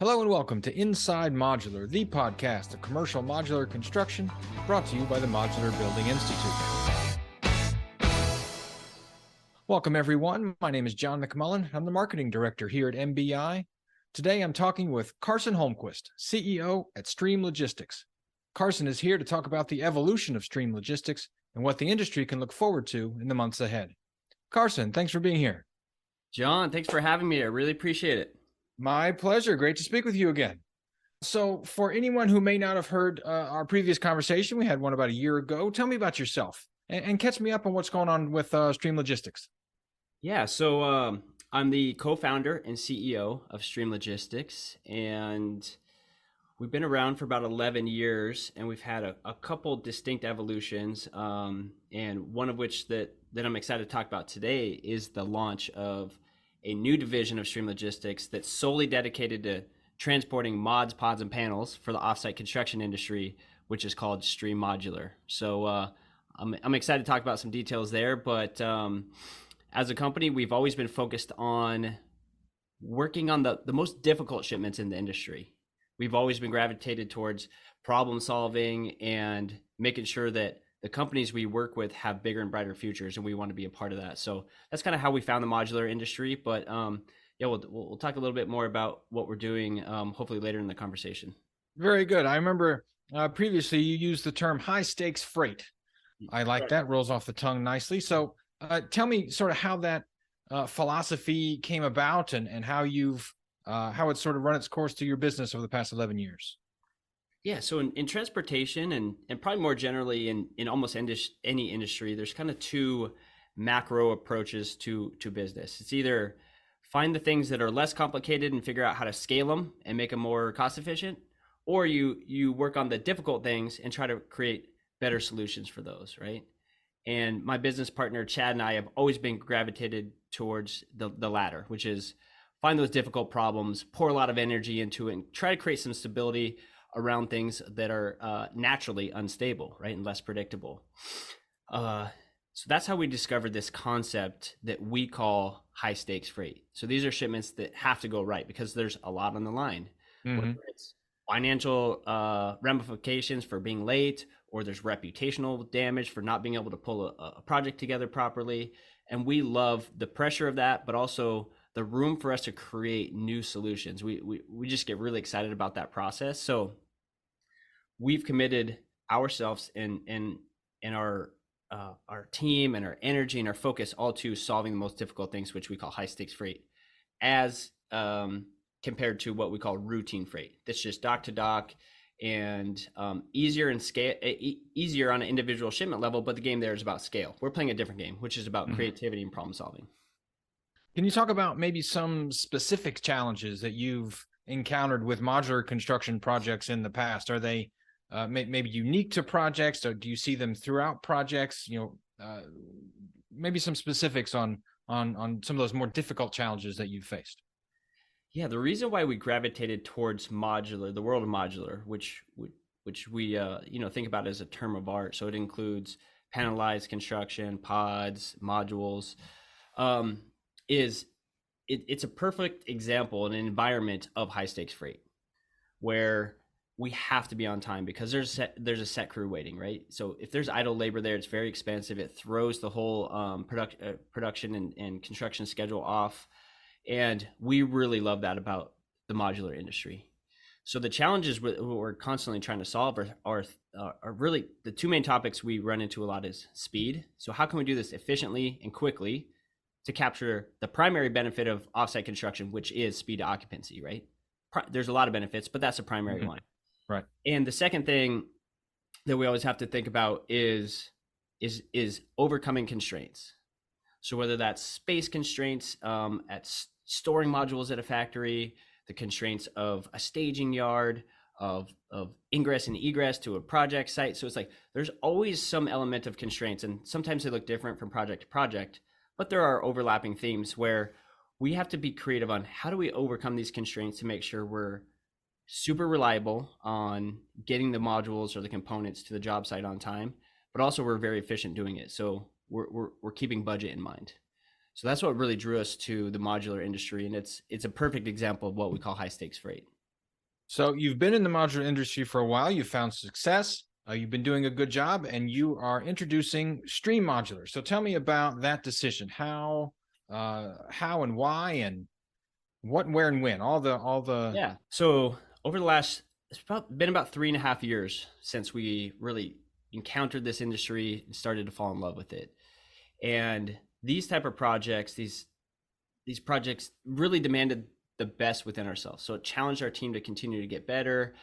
Hello and welcome to Inside Modular, the podcast of commercial modular construction, brought to you by the Modular Building Institute. Welcome everyone. My name is John McMullen. I'm the marketing director here at MBI. Today I'm talking with Carson Holmquist, CEO at Stream Logistics. Carson is here to talk about the evolution of Stream Logistics and what the industry can look forward to in the months ahead. Carson, thanks for being here. John, thanks for having me. I really appreciate it. My pleasure. Great to speak with you again. So for anyone who may not have heard our previous conversation, we had one about a year ago. Tell me about yourself and catch me up on what's going on with Stream Logistics. Yeah, so I'm the co-founder and CEO of Stream Logistics, and we've been around for about 11 years, and we've had a couple distinct evolutions, and one of which that I'm excited to talk about today is the launch of a new division of Stream Logistics that's solely dedicated to transporting mods, pods, and panels for the offsite construction industry, which is called Stream Modular. So I'm excited to talk about some details there, but as a company, we've always been focused on working on the most difficult shipments in the industry. We've always been gravitated towards problem solving and making sure that the companies we work with have bigger and brighter futures, and we want to be a part of that. So that's kind of how we found the modular industry. But yeah, we'll talk a little bit more about what we're doing, hopefully later in the conversation. Very good. I remember previously you used the term high stakes freight. I like that. Rolls off the tongue nicely. So tell me sort of how that philosophy came about and how how it's sort of run its course through your business over the past 11 years. Yeah, so in transportation and probably more generally in almost any industry, there's kind of two macro approaches to business. It's either find the things that are less complicated and figure out how to scale them and make them more cost efficient, or you work on the difficult things and try to create better solutions for those, right? And my business partner, Chad, and I have always been gravitated towards the latter, which is find those difficult problems, pour a lot of energy into it, and try to create some stability around things that are naturally unstable, right, and less predictable. So that's how we discovered this concept that we call high stakes freight. So these are shipments that have to go right because there's a lot on the line, whether it's financial ramifications for being late, or there's reputational damage for not being able to pull a project together properly. And we love the pressure of that, but also the room for us to create new solutions. We just get really excited about that process. So we've committed ourselves and our team and our energy and our focus all to solving the most difficult things, which we call high stakes freight, as compared to what we call routine freight. That's just dock to dock and easier on an individual shipment level, but the game there is about scale. We're playing a different game, which is about creativity and problem solving. Can you talk about maybe some specific challenges that you've encountered with modular construction projects in the past? Are they maybe unique to projects, or do you see them throughout projects? Maybe some specifics on some of those more difficult challenges that you've faced. Yeah, the reason why we gravitated towards modular, the world of modular, which we think about as a term of art. So it includes panelized construction, pods, modules. It's a perfect example in an environment of high stakes freight where we have to be on time because there's a set crew waiting, right? So if there's idle labor there, it's very expensive. It throws the whole production and construction schedule off. And we really love that about the modular industry. So the challenges we're constantly trying to solve are really the two main topics we run into a lot is speed. So how can we do this efficiently and quickly to capture the primary benefit of offsite construction, which is speed to occupancy, right? There's a lot of benefits, but that's the primary one. Right. And the second thing that we always have to think about is overcoming constraints. So whether that's space constraints at storing modules at a factory, the constraints of a staging yard, of ingress and egress to a project site. So it's like there's always some element of constraints, and sometimes they look different from project to project, but there are overlapping themes where we have to be creative on how do we overcome these constraints to make sure we're super reliable on getting the modules or the components to the job site on time, but also we're very efficient doing it. So we're keeping budget in mind. So that's what really drew us to the modular industry, and it's a perfect example of what we call high stakes freight. So you've been in the modular industry for a while. You've found success. You've been doing a good job, and you are introducing Stream Modular. So tell me about that decision. How and why, and what, where, and when. All the. Yeah. So over the last, been about 3.5 years since we really encountered this industry and started to fall in love with it. And these type of projects, these projects really demanded the best within ourselves. So it challenged our team to continue to get better.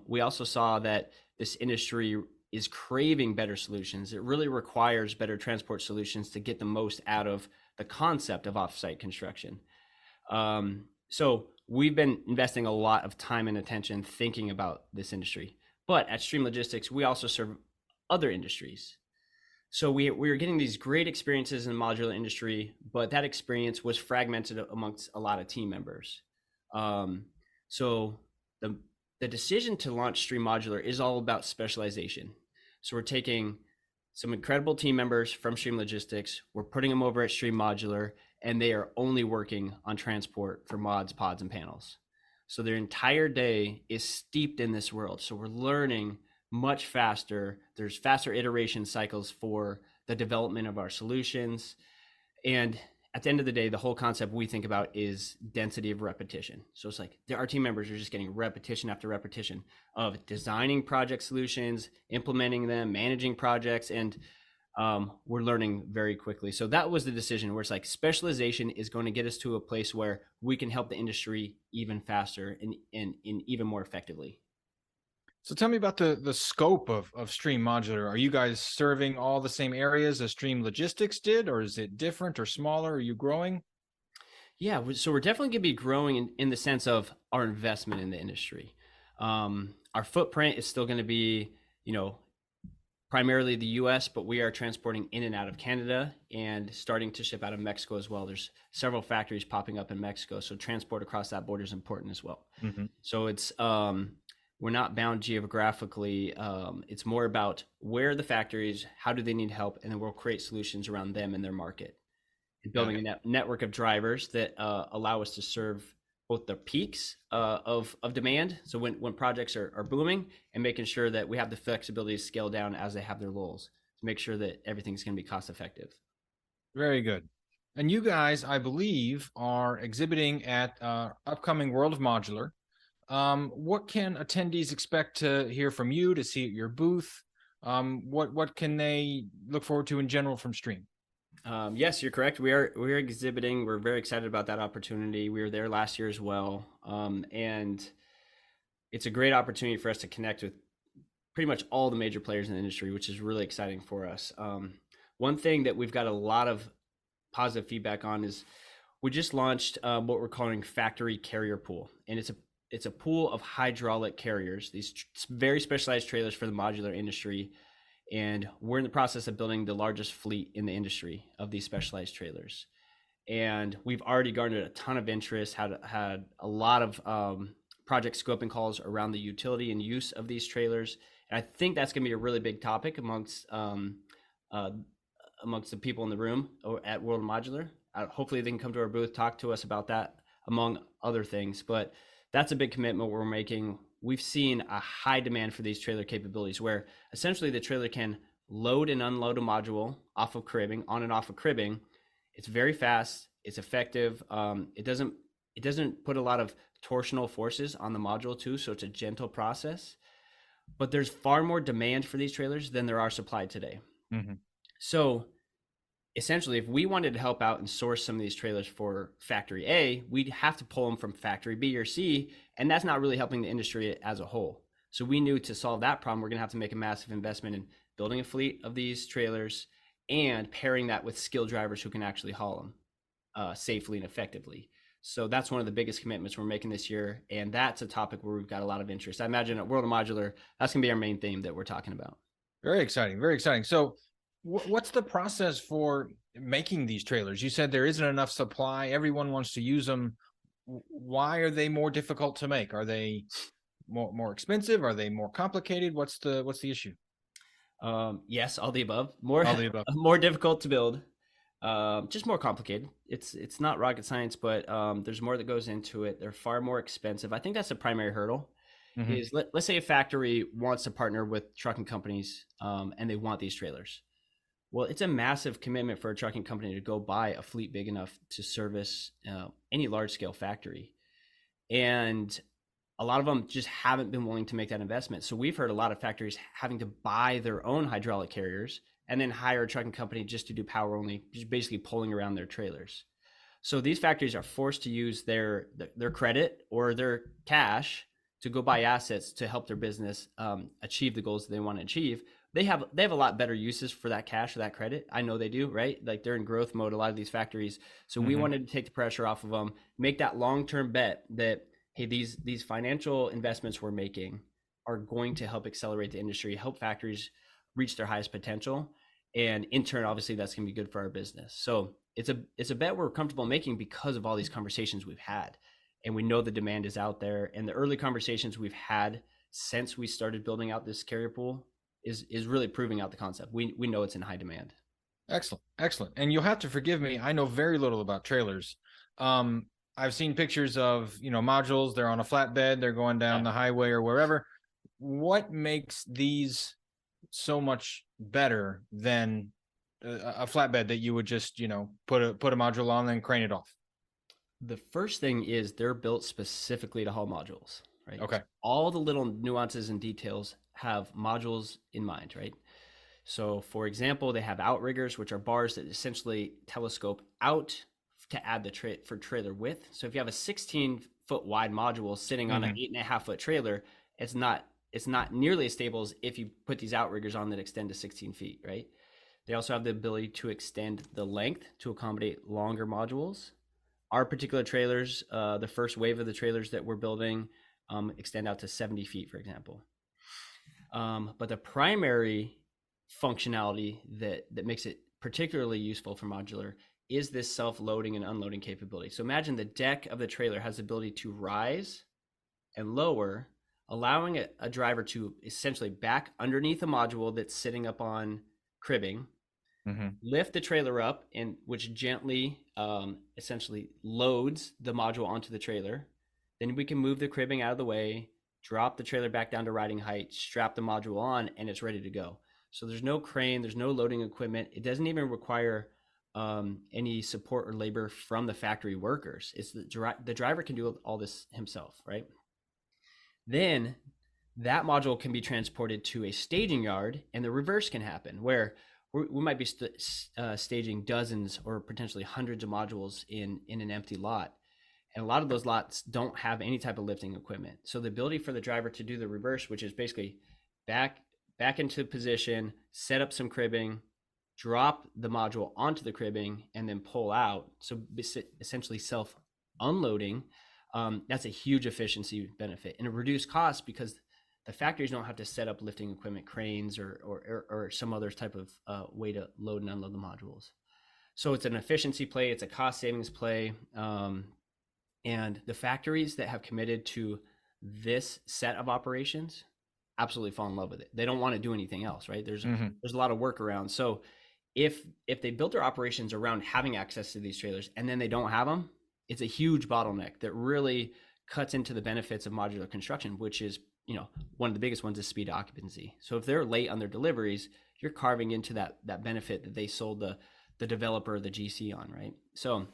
We also saw that this industry is craving better solutions. It really requires better transport solutions to get the most out of the concept of offsite construction. So we've been investing a lot of time and attention thinking about this industry. But at Stream Logistics, we also serve other industries. So we were getting these great experiences in the modular industry, but that experience was fragmented amongst a lot of team members. So the decision to launch Stream Modular is all about specialization. So we're taking some incredible team members from Stream Logistics, we're putting them over at Stream Modular, and they are only working on transport for mods, pods, and panels. So their entire day is steeped in this world. So we're learning much faster. There's faster iteration cycles for the development of our solutions. And at the end of the day, the whole concept we think about is density of repetition. So it's like our team members are just getting repetition after repetition of designing project solutions, implementing them, managing projects, and we're learning very quickly. So that was the decision where it's like specialization is going to get us to a place where we can help the industry even faster and even more effectively. So tell me about the scope of Stream Modular. Are you guys serving all the same areas as Stream Logistics did, or is it different or smaller? Are you growing? Yeah, so we're definitely going to be growing in the sense of our investment in the industry. Our footprint is still going to be, primarily the US, but we are transporting in and out of Canada and starting to ship out of Mexico as well. There's several factories popping up in Mexico, so transport across that border is important as well. Mm-hmm. So it's we're not bound geographically. It's more about where are the factories, how do they need help, and then we'll create solutions around them and their market. And building a network of drivers that allow us to serve both the peaks of demand. So when projects are booming, and making sure that we have the flexibility to scale down as they have their lulls to make sure that everything's going to be cost effective. Very good. And you guys, I believe, are exhibiting at upcoming World of Modular. What can attendees expect to hear from you, to see at your booth? What can they look forward to in general from Stream? Yes, you're correct. We're exhibiting. We're very excited about that opportunity. We were there last year as well, and it's a great opportunity for us to connect with pretty much all the major players in the industry, which is really exciting for us. One thing that we've got a lot of positive feedback on is we just launched what we're calling Factory Carrier Pool, and it's a pool of hydraulic carriers, these very specialized trailers for the modular industry. And we're in the process of building the largest fleet in the industry of these specialized trailers. And we've already garnered a ton of interest, had a lot of project scoping calls around the utility and use of these trailers. And I think that's going to be a really big topic amongst the people in the room at World Modular. Hopefully they can come to our booth, talk to us about that, among other things. But that's a big commitment we're making. We've seen a high demand for these trailer capabilities where essentially the trailer can load and unload a module off of cribbing, on and off of cribbing. It's very fast. It's effective. It doesn't put a lot of torsional forces on the module too, so it's a gentle process. But there's far more demand for these trailers than there are supply today. Mm-hmm. So essentially, if we wanted to help out and source some of these trailers for factory A, we'd have to pull them from factory B or C, and that's not really helping the industry as a whole. So we knew to solve that problem, we're going to have to make a massive investment in building a fleet of these trailers and pairing that with skilled drivers who can actually haul them safely and effectively. So that's one of the biggest commitments we're making this year, and that's a topic where we've got a lot of interest. I imagine at World of Modular, that's going to be our main theme that we're talking about. Very exciting. Very exciting. So what's the process for making these trailers? You said there isn't enough supply. Everyone wants to use them. Why are they more difficult to make? Are they more expensive? Are they more complicated? What's the issue? Yes, all the above. All the above. More difficult to build. Just more complicated. It's not rocket science, but there's more that goes into it. They're far more expensive. I think that's the primary hurdle. Hmm. is let's say a factory wants to partner with trucking companies, and they want these trailers. Well, it's a massive commitment for a trucking company to go buy a fleet big enough to service any large scale factory. And a lot of them just haven't been willing to make that investment. So we've heard a lot of factories having to buy their own hydraulic carriers and then hire a trucking company just to do power only, just basically pulling around their trailers. So these factories are forced to use their credit or their cash to go buy assets to help their business achieve the goals that they want to achieve. They have a lot better uses for that cash or that credit. I know they do, right? Like they're in growth mode, a lot of these factories. So we Hmm. wanted to take the pressure off of them, make that long-term bet that, hey, these financial investments we're making are going to help accelerate the industry, help factories reach their highest potential, and in turn, obviously, that's going to be good for our business. So it's a bet we're comfortable making because of all these conversations we've had, and we know the demand is out there. And the early conversations we've had since we started building out this carrier pool is really proving out the concept. We know it's in high demand. Excellent, excellent. And you'll have to forgive me. I know very little about trailers. Um, I've seen pictures of, modules. They're on a flatbed. They're going down Yeah. the highway or wherever. What makes these so much better than a flatbed that you would just, put a module on and crane it off? The first thing is they're built specifically to haul modules, right? Okay. All the little nuances and details have modules in mind, right? So, for example, they have outriggers, which are bars that essentially telescope out to add the for trailer width. So, if you have a 16-foot wide module sitting on an Hmm. 8.5-foot trailer, it's not nearly as stable as if you put these outriggers on that extend to 16 feet, right? They also have the ability to extend the length to accommodate longer modules. Our particular trailers, the first wave of the trailers that we're building, extend out to 70 feet, for example. But the primary functionality that makes it particularly useful for modular is this self-loading and unloading capability. So imagine the deck of the trailer has the ability to rise and lower, allowing a driver to essentially back underneath a module that's sitting up on cribbing, Hmm. lift the trailer up, and which gently essentially loads the module onto the trailer. Then we can move the cribbing out of the way, drop the trailer back down to riding height, strap the module on, and it's ready to go. So there's no crane, there's no loading equipment. It doesn't even require any support or labor from the factory workers. It's the driver can do all this himself, right? Then that module can be transported to a staging yard, and the reverse can happen, where we might be staging dozens or potentially hundreds of modules in an empty lot. And a lot of those lots don't have any type of lifting equipment. So the ability for the driver to do the reverse, which is basically back into position, set up some cribbing, drop the module onto the cribbing, and then pull out. So essentially self unloading. That's a huge efficiency benefit and a reduced cost because the factories don't have to set up lifting equipment, cranes, or some other type of way to load and unload the modules. So it's an efficiency play, it's a cost savings play, and the factories that have committed to this set of operations absolutely fall in love with it. They don't want to do anything else, right? There's Hmm. a lot of workarounds. So if they built their operations around having access to these trailers and then they don't have them, it's a huge bottleneck that really cuts into the benefits of modular construction, which is, one of the biggest ones is speed occupancy. So if they're late on their deliveries, you're carving into that benefit that they sold the developer or the GC on, right? So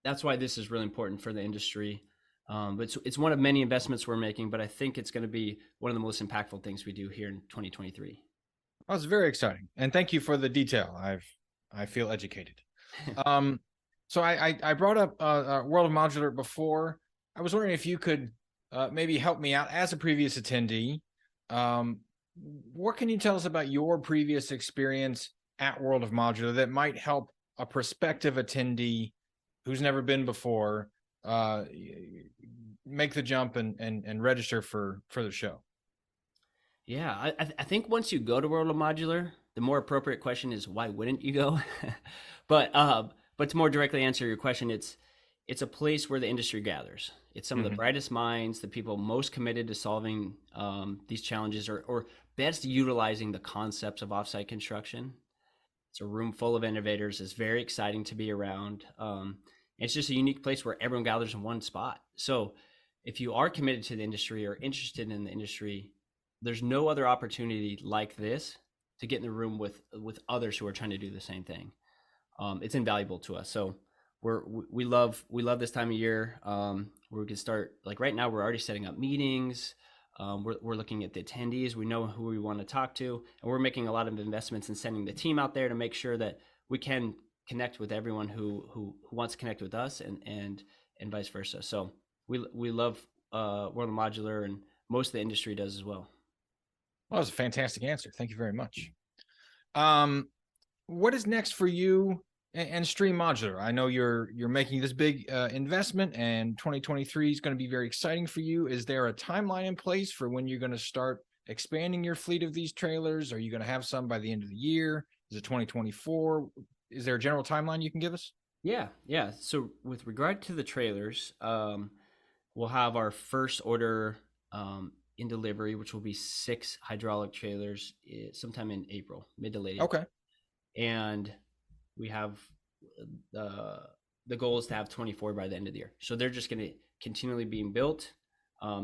that's why this is really important for the industry. But it's one of many investments we're making, but I think it's going to be one of the most impactful things we do here in 2023. That's very exciting. And thank you for the detail. I feel educated. Um, so I brought up World of Modular before. I was wondering if you could maybe help me out as a previous attendee. Um, what can you tell us about your previous experience at World of Modular that might help a prospective attendee who's never been before uh, make the jump and register for the show? Yeah, I think once you go to World of Modular, the more appropriate question is why wouldn't you go? But to more directly answer your question, it's a place where the industry gathers. It's some of the Hmm. brightest minds, the people most committed to solving these challenges or best utilizing the concepts of offsite construction. It's a room full of innovators. It's very exciting to be around. It's just a unique place where everyone gathers in one spot. So if you are committed to the industry or interested in the industry, there's no other opportunity like this to get in the room with others who are trying to do the same thing. It's invaluable to us. So we love this time of year, where we can start, like right now we're already setting up meetings. We're looking at the attendees. We know who we want to talk to, and we're making a lot of investments in sending the team out there to make sure that we can connect with everyone who wants to connect with us, and vice versa. So we love World of Modular, and most of the industry does as well. Well, that was a fantastic answer. Thank you very much. What is next for you and Stream Modular? I know you're making this big investment, and 2023 is going to be very exciting for you. Is there a timeline in place for when you're going to start expanding your fleet of these trailers? Are you going to have some by the end of the year? Is it 2024? Is there a general timeline you can give us? Yeah. So with regard to the trailers, we'll have our first order in delivery, which will be 6 hydraulic trailers sometime in April, mid to late April. Okay. And we have the goal is to have 24 by the end of the year. So they're just going to continually being built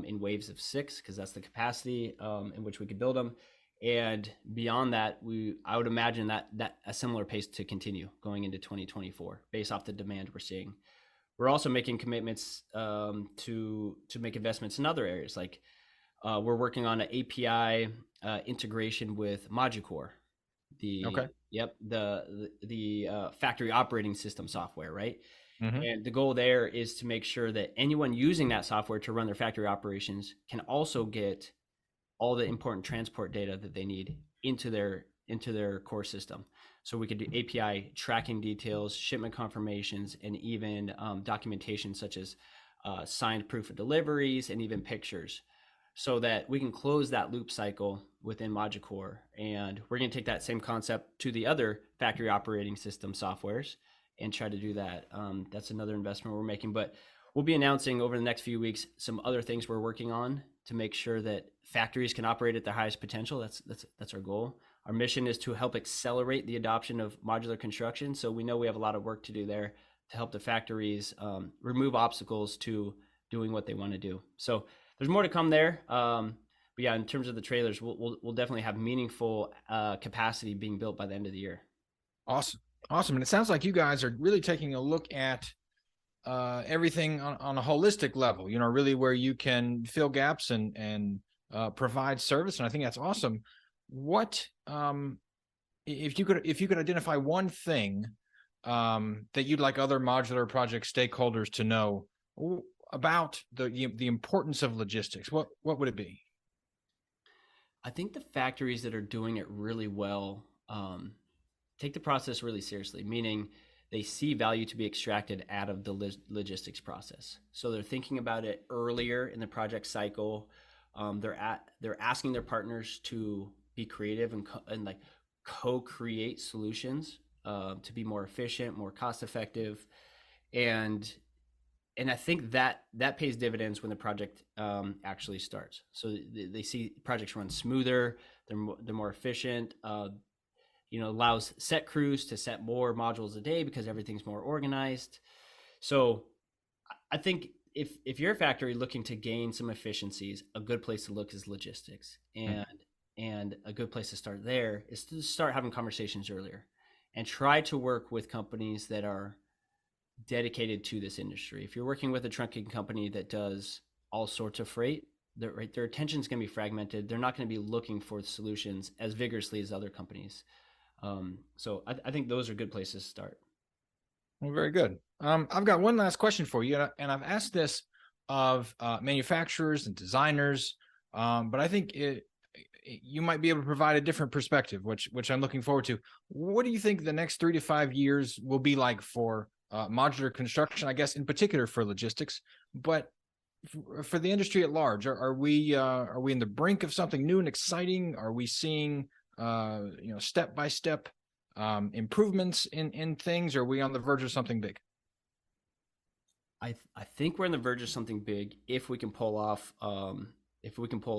in waves of 6, because that's the capacity in which we could build them. And beyond that, I would imagine that a similar pace to continue going into 2024 based off the demand we're seeing. We're also making commitments to make investments in other areas. Like we're working on an API integration with Moducore, the factory operating system software, right? Mm-hmm. And the goal there is to make sure that anyone using that software to run their factory operations can also get all the important transport data that they need into their core system. So we could do API tracking details, shipment confirmations, and even documentation such as signed proof of deliveries and even pictures, so that we can close that loop cycle within Moducore. And we're going to take that same concept to the other factory operating system softwares and try to do that. That's another investment we're making, but we'll be announcing over the next few weeks some other things we're working on to make sure that factories can operate at their highest potential. That's our goal. Our mission is to help accelerate the adoption of modular construction. So we know we have a lot of work to do there to help the factories remove obstacles to doing what they want to do. So there's more to come there. But yeah, in terms of the trailers, we'll definitely have meaningful capacity being built by the end of the year. Awesome. And it sounds like you guys are really taking a look at everything on a holistic level, really where you can fill gaps and provide service. And I think that's awesome. What, if you could identify one thing that you'd like other modular project stakeholders to know about the importance of logistics, what would it be? I think the factories that are doing it really well take the process really seriously, meaning they see value to be extracted out of the logistics process. So they're thinking about it earlier in the project cycle. They're asking their partners to be creative and like co-create solutions to be more efficient, more cost effective, and I think that pays dividends when the project actually starts. So they see projects run smoother, they're more efficient. Allows set crews to set more modules a day because everything's more organized. So I think if you're a factory looking to gain some efficiencies, a good place to look is logistics. And a good place to start there is to start having conversations earlier and try to work with companies that are dedicated to this industry. If you're working with a trunking company that does all sorts of freight, their attention is going to be fragmented. They're not going to be looking for solutions as vigorously as other companies. So I think those are good places to start. Well, very good. I've got one last question for you, and I've asked this of manufacturers and designers, but I think you might be able to provide a different perspective, which I'm looking forward to. What do you think the next 3 to 5 years will be like for modular construction, I guess, in particular for logistics, but for the industry at large? Are we in the brink of something new and exciting? Are we seeing step-by-step improvements in things? Or are we on the verge of something big? I think we're on the verge of something big if we can pull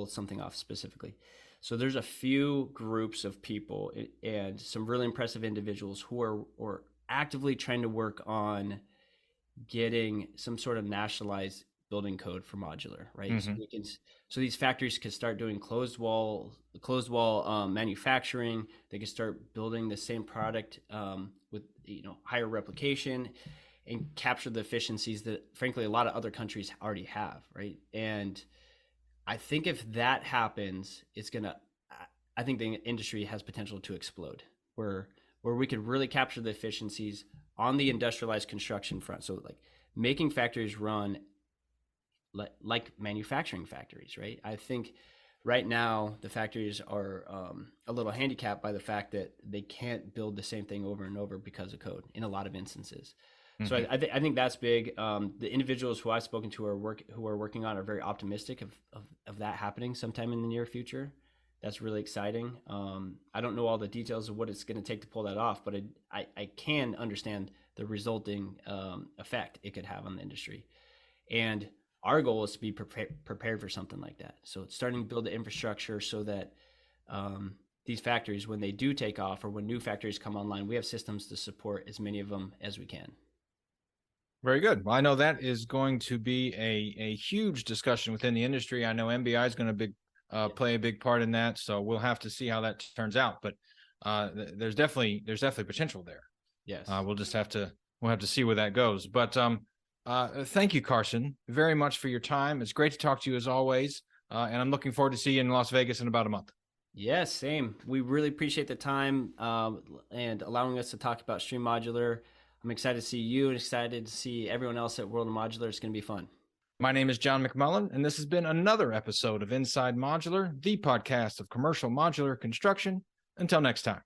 something off specifically. So there's a few groups of people and some really impressive individuals who are actively trying to work on getting some sort of nationalized building code for modular, right? So Mhm. we can, so these factories can start doing closed wall manufacturing. They can start building the same product with higher replication, and capture the efficiencies that frankly a lot of other countries already have, right? And I think if that happens, it's gonna. I think the industry has potential to explode, where we could really capture the efficiencies on the industrialized construction front. So like making factories run like manufacturing factories, right? I think right now the factories are a little handicapped by the fact that they can't build the same thing over and over because of code in a lot of instances. So Mhm. I think that's big. The individuals who I've spoken to who are working on are very optimistic of that happening sometime in the near future. That's really exciting. I don't know all the details of what it's going to take to pull that off, but I can understand the resulting effect it could have on the industry. And our goal is to be prepared for something like that. So it's starting to build the infrastructure so that these factories, when they do take off or when new factories come online, we have systems to support as many of them as we can. Very good. Well, I know that is going to be a huge discussion within the industry. I know MBI is going to play a big part in that, so we'll have to see how that turns out. But there's definitely potential there. Yes. We'll have to see where that goes. But thank you, Carson, very much for your time. It's great to talk to you as always, and I'm looking forward to seeing you in Las Vegas in about a month. Yes, same. We really appreciate the time and allowing us to talk about Stream Modular. I'm excited to see you and excited to see everyone else at World of Modular. It's going to be fun. My name is John McMullen, and this has been another episode of Inside Modular, the podcast of commercial modular construction. Until next time.